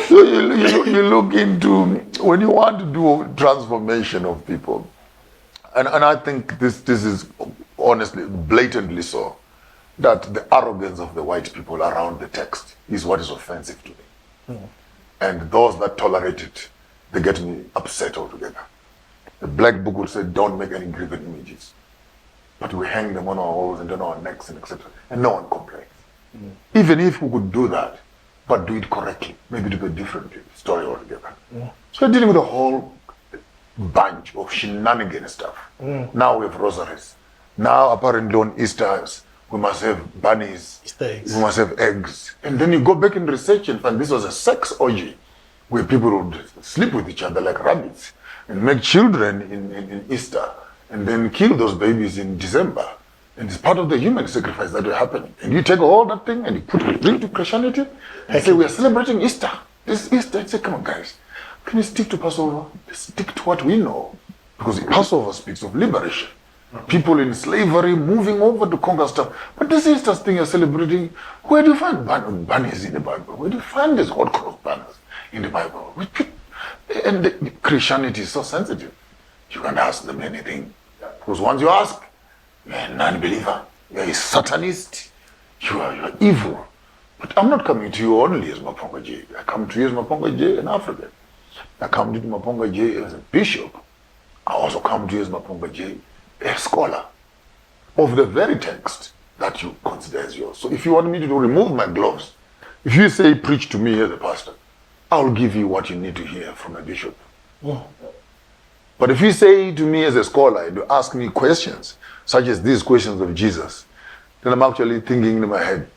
So you look into, when you want to do transformation of people, and I think this is honestly, blatantly so, that the arrogance of the white people around the text is what is offensive to me. And those that tolerate it, they get me upset altogether. The black book would say, don't make any graven images. But we hang them on our walls and on our necks and etc. And no one complains. Even if we could do that, but do it correctly, maybe to be a different story altogether. So we're dealing with a whole bunch of shenanigan stuff. Now we have rosaries. Now apparently on Easter, we must have bunnies. Easter eggs. We must have eggs. And then you go back in research and find this was a sex orgy where people would sleep with each other like rabbits and make children in Easter and then kill those babies in December. And it's part of the human sacrifice that will happen. And you take all that thing and you bring it to Christianity and say, we are celebrating Easter. This is Easter. And say, come on, guys, can we stick to Passover? Let's stick to what we know. Because Passover speaks of liberation. People in slavery moving over to conquer stuff. But this Easter thing you're celebrating, where do you find bunnies in the Bible? Where do you find these hot cross banners in the Bible? And Christianity is so sensitive. You can't ask them anything. Because once you ask, you're a non-believer, you're a satanist, you're evil. But I'm not coming to you only as Maponga J. I come to you as Maponga J in Africa. I come to you Maponga J as a bishop. I also come to you as Maponga J, a scholar of the very text that you consider as yours. So if you want me to remove my gloves, if you say preach to me as a pastor, I'll give you what you need to hear from a bishop. But if you say to me as a scholar, you ask me questions, such as these questions of Jesus, then I'm actually thinking in my head,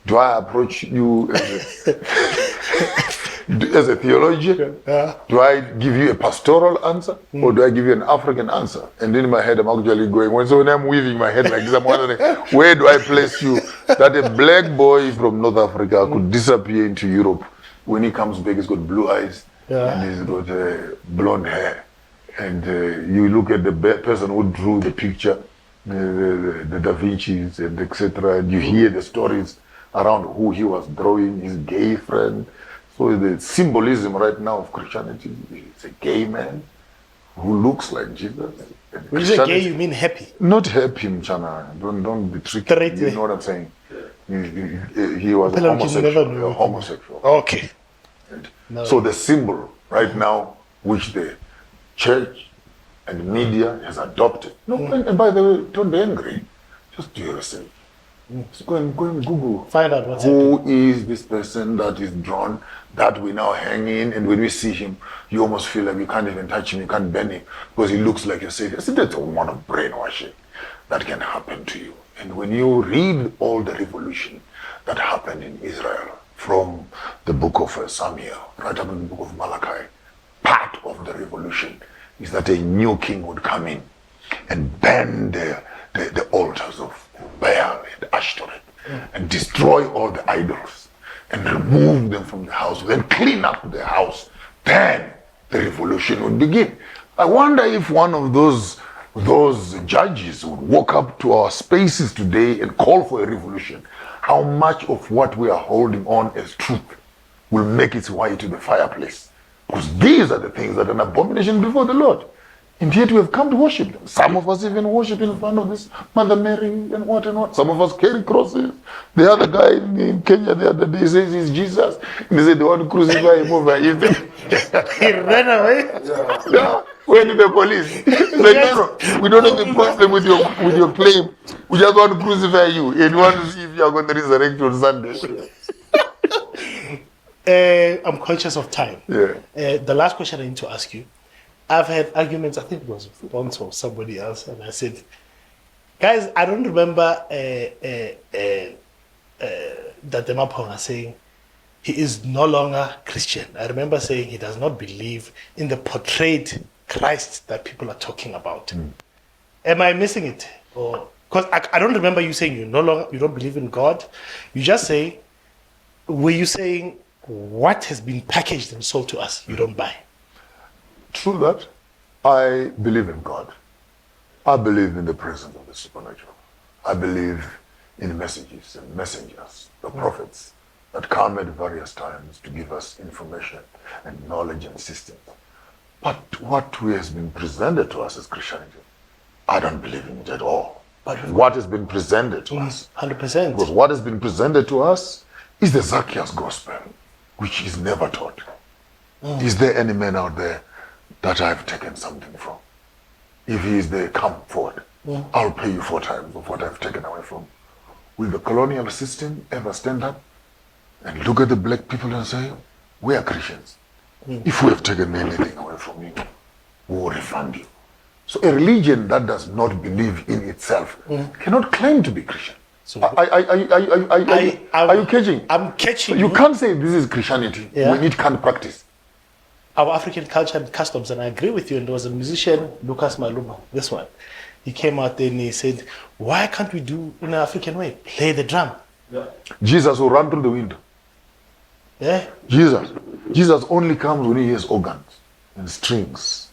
do I approach you as a As a theologian, do I give you a pastoral answer or do I give you an African answer? And in my head, I'm actually going, so when I'm weaving my head like this, I'm wondering, where do I place you? That a black boy from North Africa could disappear into Europe. When he comes back, he's got blue eyes and he's got blonde hair. And you look at the person who drew the picture, the Da Vinci's and etc. And you hear the stories around who he was drawing, his gay friend. So the symbolism right now of Christianity is a gay man who looks like Jesus. When you say gay, you mean happy? Not happy, Mchana. Don't be tricky. You know what I'm saying? He was homosexual. Okay. So the symbol right now, which the church and media has adopted. No, and by the way, don't be angry. Just do your research. Just go and Google. Find out what's who happening. is this person that is drawn, that we now hang in, and when we see him, you almost feel like you can't even touch him, you can't bend him, because he looks like your savior. See, that's a amount of brainwashing that can happen to you. And when you read all the revolution that happened in Israel, from the book of Samuel, right up in the book of Malachi, part of the revolution is that a new king would come in and burn the altars of Baal and Ashtoreth and destroy all the idols and remove them from the house, then clean up the house. Then the revolution would begin. I wonder if one of those judges would walk up to our spaces today and call for a revolution. How much of what we are holding on as truth will make its way to the fireplace? Because these are the things that are an abomination before the Lord. And yet we have come to worship them. Some of us even worship in front of this Mother Mary and what and what. Some of us carry crosses. The other guy in Kenya the other day says he's Jesus. And they said they want to crucify him over Ethan. He ran away? Yeah. Went to the police. Like, no, we don't have a problem with your claim. We just want to crucify you. And we want to see if you are going to resurrect on Sunday. I'm conscious of time. Yeah. The last question I need to ask you. I've had arguments, I think it was once or somebody else, and I said, guys, I don't remember that the Maponga saying he is no longer Christian. I remember saying he does not believe in the portrayed Christ that people are talking about. Am I missing it? Or because I don't remember you saying you don't believe in God. You just say, were you saying what has been packaged and sold to us you don't buy? True that. I believe in God. I believe in the presence of the supernatural. I believe in messages and messengers, the prophets, that come at various times to give us information and knowledge and systems. But what has been presented to us as Christianity, I don't believe in it at all. But what has been presented to us, 100%. because what has been presented to us is the Zacchaeus gospel, which is never taught. Is there any man out there that I've taken something from? If he is there, come forward. I'll pay you 4 times of what I've taken away from. Will the colonial system ever stand up and look at the black people and say, we are Christians. If we have taken anything away from you, we will refund you. So a religion that does not believe in itself cannot claim to be Christian. So are you catching? I'm catching. You can't say this is Christianity when it can't practice our African culture and customs, and I agree with you. And there was a musician, Lucas Maluma, this one. He came out there and he said, why can't we do in an African way? Play the drum. Yeah. Jesus will run through the window. Yeah. Jesus only comes when he hears organs and strings.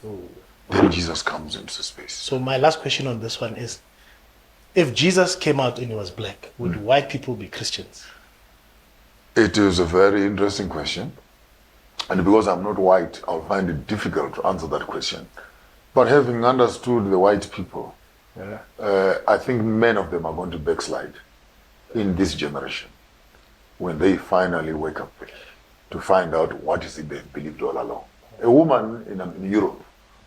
Then Jesus comes into space. So my last question on this one is, if Jesus came out and he was black, would white people be Christians? It is a very interesting question. And because I'm not white, I'll find it difficult to answer that question. But having understood the white people, I think many of them are going to backslide in this generation when they finally wake up to find out what is it they've believed all along. A woman in Europe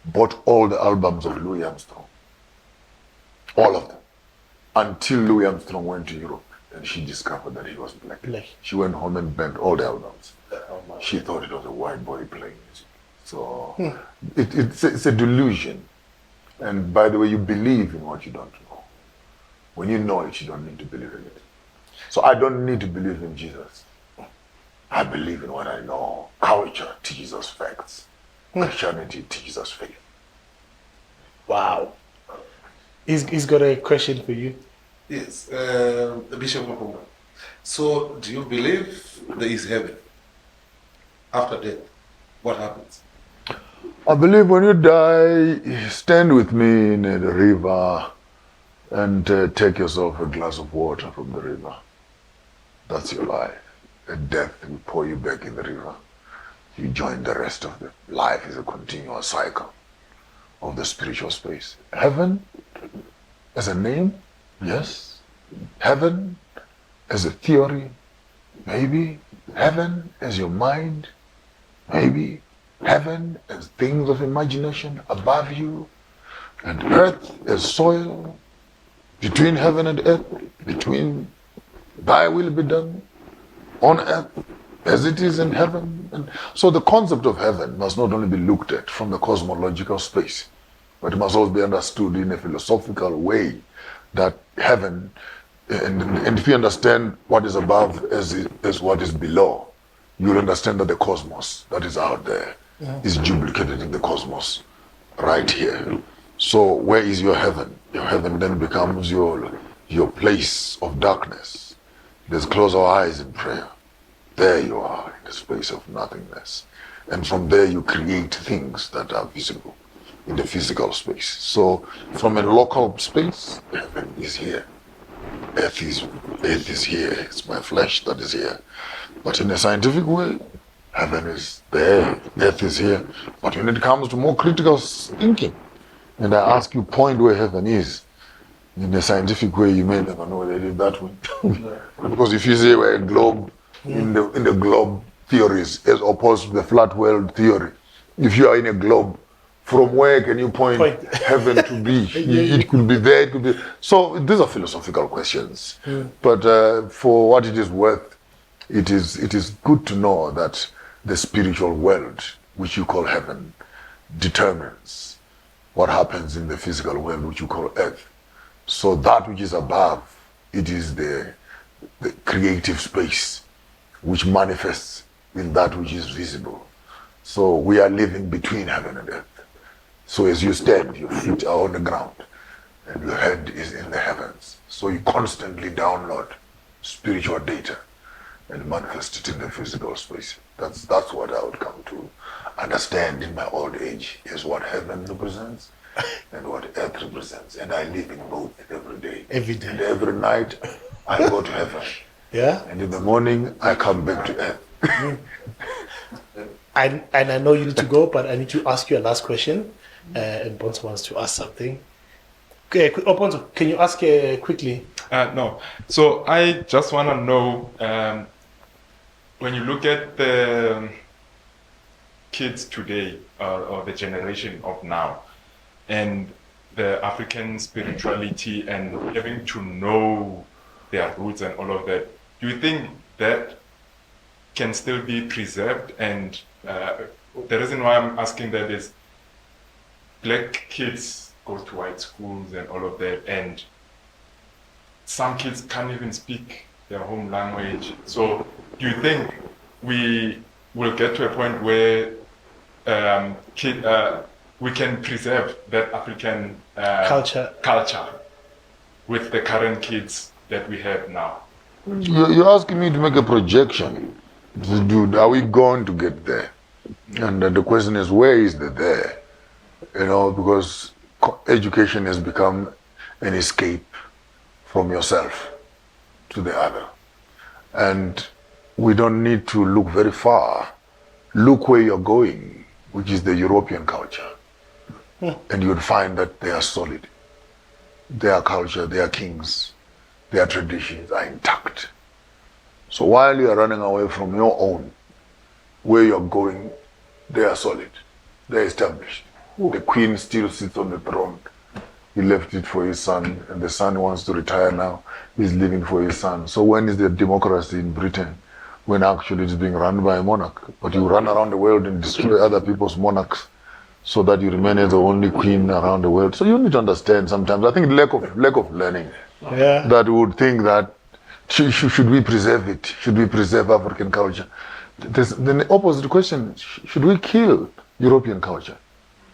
bought all the albums of Louis Armstrong. All of them. Until Louis Armstrong went to Europe and she discovered that he was black. She went home and burned all the albums. She thought it was a white boy playing music. So it's a delusion. And by the way, you believe in what you don't know. When you know it, you don't need to believe in it. So I don't need to believe in Jesus. I believe in what I know. Culture teaches us facts. Christianity teaches us faith. Wow. He's got a question for you. Yes, Bishop Maponga. So, do you believe there is heaven after death? What happens? I believe when you die, stand with me in the river and take yourself a glass of water from the river. That's your life. At death, we pour you back in the river. You join the rest of the life. Is a continuous cycle of the spiritual space. Heaven as a name, yes. Heaven as a theory, maybe. Heaven as your mind, maybe. Heaven as things of imagination above you, and earth as soil, between heaven and earth, between thy will be done on earth as it is in heaven. And so the concept of heaven must not only be looked at from the cosmological space, but it must also be understood in a philosophical way, that heaven, and if you understand what is above as what is below, you'll understand that the cosmos that is out there is duplicated in the cosmos right here. So where is your heaven? Your heaven then becomes your place of darkness. Let's close our eyes in prayer. There you are in the space of nothingness. And from there you create things that are visible in the physical space. So from a local space, heaven is here. Earth is here. It's my flesh that is here. But in a scientific way, heaven is there. Earth is here. But when it comes to more critical thinking, and I ask you, point where heaven is, in a scientific way, you may never know whether it is that way. Because if you say we're a globe, in the globe theories, as opposed to the flat world theory, if you are in a globe, from where can you point heaven to be? It could be there, it could be. So these are philosophical questions. But for what it is worth, it is good to know that the spiritual world, which you call heaven, determines what happens in the physical world, which you call earth. So that which is above, it is the creative space which manifests in that which is visible. So we are living between heaven and earth. So as you stand, your feet are on the ground and your head is in the heavens. So you constantly download spiritual data and manifest it in the physical space. That's what I would come to understand in my old age, is what heaven represents and what earth represents. And I live in both every day. Every day. And every night I go to heaven. Yeah. And in the morning I come back to earth. And I know you need to go, but I need to ask you a last question. And Bonzo wants to ask something. Okay, Bonzo, can you ask quickly? No. So I just want to know, when you look at the kids today, or the generation of now, and the African spirituality and having to know their roots and all of that, do you think that can still be preserved? And the reason why I'm asking that is, black kids go to white schools and all of that, and some kids can't even speak their home language. So do you think we will get to a point where we can preserve that African culture with the current kids that we have now? You're asking me to make a projection. Dude, are we going to get there? And the question is, where is the there? You know, because education has become an escape from yourself to the other. And we don't need to look very far. Look where you're going, which is the European culture. And you'll find that they are solid. Their culture, their kings, their traditions are intact. So while you are running away from your own, where you're going, they are solid. They're established. The queen still sits on the throne. He left it for his son, and the son wants to retire now. He's living for his son. So when is the democracy in Britain? When actually it's being run by a monarch. But you run around the world and destroy other people's monarchs so that you remain as the only queen around the world. So you need to understand sometimes, I think lack of learning, that we would think that should we preserve it? Should we preserve African culture? then the opposite question, should we kill European culture?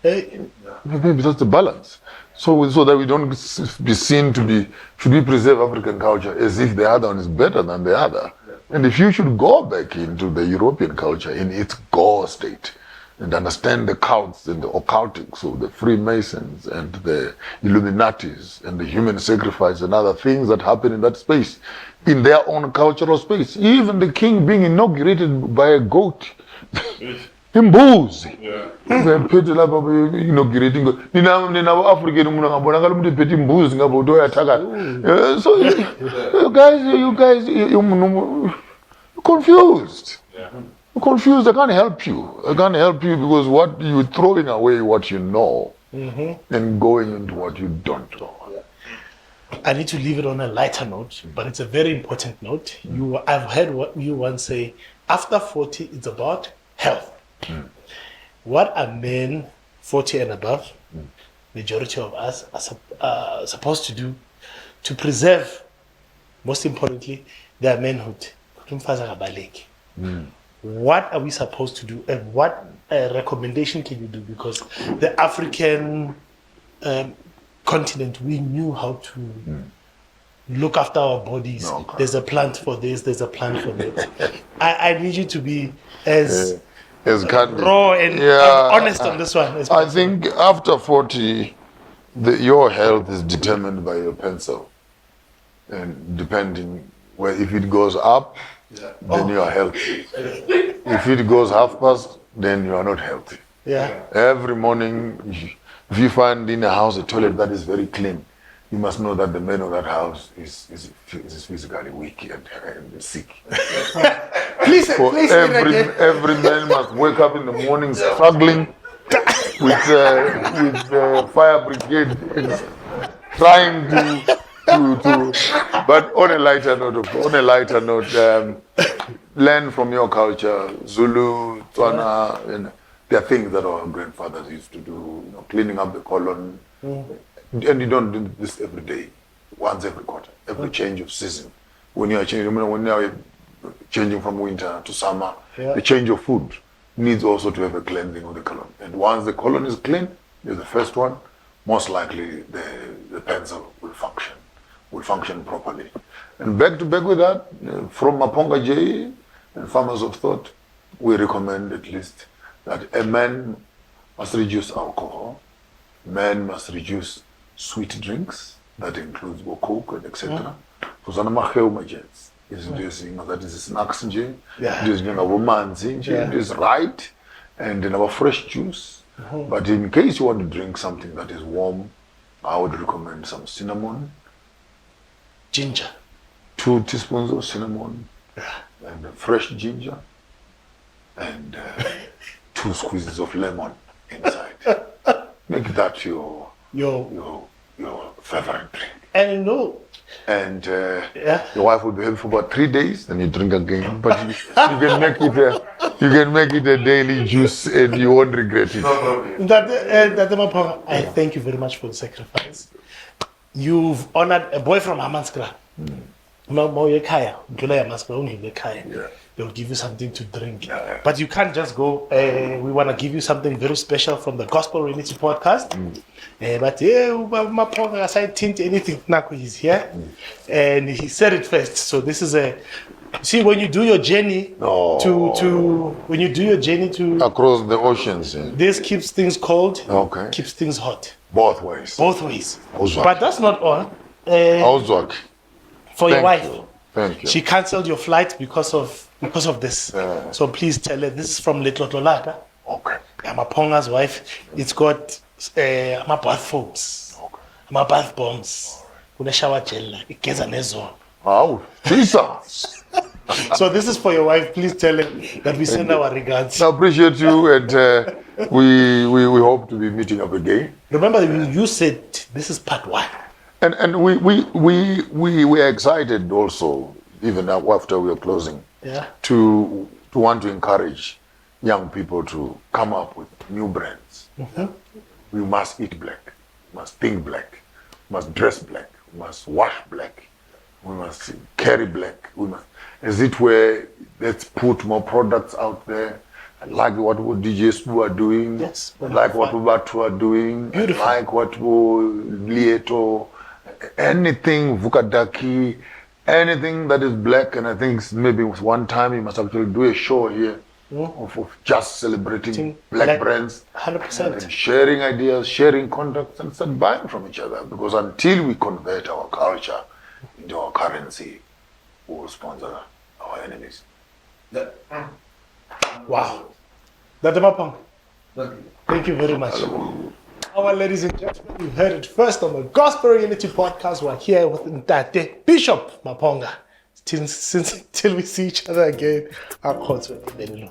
Maybe that's the balance. So that we don't be seen to be, should we preserve African culture as if the other one is better than the other? And if you should go back into the European culture in its gore state and understand the cults and the occultics of the Freemasons and the Illuminatis and the human sacrifice and other things that happen in that space, in their own cultural space, even the king being inaugurated by a goat. Imbuzi ngephethe lapha inaugurating nina African umuntu ngabonakala umuntu ephethe imbuzi ngabo uyathakala so you guys you're confused. You're confused. I can't help you because what you're throwing away what you know and going into what you don't know. I need to leave it on a lighter note, but it's a very important note. I've heard what you once say, after 40 it's about health. What are men 40 and above, majority of us, are supposed to do to preserve, most importantly, their manhood? What are we supposed to do, and what recommendation can you do? Because the African continent, we knew how to look after our bodies. There's a plant for this, there's a plant for that. I need you to be as raw and honest on this one. I think after 40, your health is determined by your pencil. And depending if it goes up, then you are healthy. If it goes half past, then you are not healthy. Every morning, if you find in a house a toilet that is very clean, you must know that the man of that house is physically weak and sick. Please every man must wake up in the morning struggling with fire brigade, trying to. But on a lighter note, learn from your culture, Zulu, Tswana, and there are things that our grandfathers used to do, cleaning up the colon. And you don't do this every day, once every quarter, every change of season. When you are changing from winter to summer, the change of food needs also to have a cleansing of the colon. And once the colon is clean, is the first one, most likely the pencil will function properly. And back with that, from Maponga J and Farmers of Thought, we recommend at least that a man must reduce alcohol, man must reduce sweet drinks, that includes Coke and etc. Kuzana maheu majets. That is snacks nje, this womanzi nje, this right, and then our fresh juice. But in case you want to drink something that is warm, I would recommend some cinnamon, ginger, 2 teaspoons of cinnamon, and fresh ginger, and 2 squeezes of lemon inside. Make that your favorite drink. And your wife will be happy for about 3 days, then you drink again. But you can make it a daily juice, and you won't regret it. I thank you very much for the sacrifice. You've honored a boy from Hammanskraal. They'll give you something to drink. But you can't just go, we want to give you something very special from the Gospel Reality Podcast. But Maponga aside tint anything, Naku is here. And he said it first. So this is see, when you do your journey across the oceans, this keeps things cold, keeps things hot. Both ways. But that's not all. For your wife. Thank you. She cancelled your flight because of this. So please tell her this is from Letlotolaka. Maponga's wife. It's got my bath foams, my bath bombs, kuna shower gel, igeza nezolo. Wow, Jesus. So this is for your wife. Please tell her that we send our regards. I appreciate you, and we hope to be meeting up again. Remember, you said this is part 1. And we are excited also, even after we are closing, to want to encourage young people to come up with new brands. We must eat black, we must think black, we must dress black, we must wash black, we We must carry black. We must. As it were, let's put more products out there. I like what DJ Sbu are doing. Yes, I like what Ubatu are doing. Beautiful. I like what Lieto, anything Vukadaki, anything that is black. And I think maybe one time you must actually do a show here of just celebrating black brands. 100%. And sharing ideas, sharing contacts, and start buying from each other. Because until we convert our culture into our currency, we will sponsor our enemies. Yeah. Wow. Dr. Maponga, Thank you. thank you very much. Our ladies and gentlemen, you heard it first on the Gospel Reality Podcast. We're here with Ntate Bishop Maponga. Till we see each other again, our courts will be